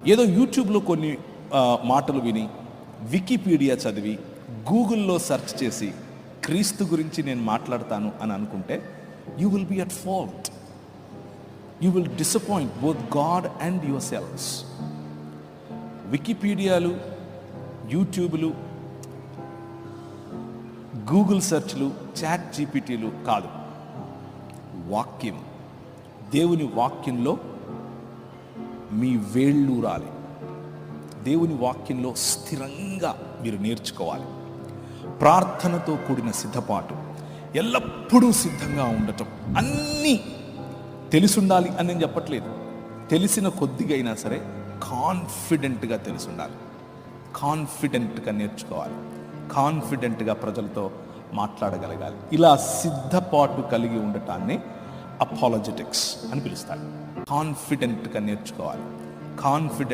ఏదో యూట్యూబ్లో కొన్ని మాటలు విని, వికీపీడియా చదివి, గూగుల్లో సెర్చ్ చేసి క్రీస్తు గురించి నేను మాట్లాడతాను అని అనుకుంటే you will be at fault. You will disappoint both God and yourselves. వికీపీడియాలు, యూట్యూబ్లు, గూగుల్ సెర్చ్లు, చాట్ జీపీటీలు కాదు, వాక్యం. దేవుని వాక్యంలో మీ వేళ్ళూరాలి. దేవుని వాక్యంలో స్థిరంగా మీరు నేర్చుకోవాలి. ప్రార్థనతో కూడిన సిద్ధపాటు, ఎల్లప్పుడూ సిద్ధంగా ఉండటం. అన్నీ తెలిసి ఉండాలి అని నేను చెప్పట్లేదు. తెలిసిన కొద్దిగా అయినా సరే కాన్ఫిడెంట్గా తెలిసి ఉండాలి. కాన్ఫిడెంట్గా నేర్చుకోవాలి. కాన్ఫిడెంట్గా ప్రజలతో మాట్లాడగలగాలి. ఇలా సిద్ధపాటు కలిగి ఉండటాన్ని అపాలజెటిక్స్ అని పిలుస్తారు. కాన్ఫిడెంట్గా నేర్చుకోవాలి. కాన్ఫిడెంట్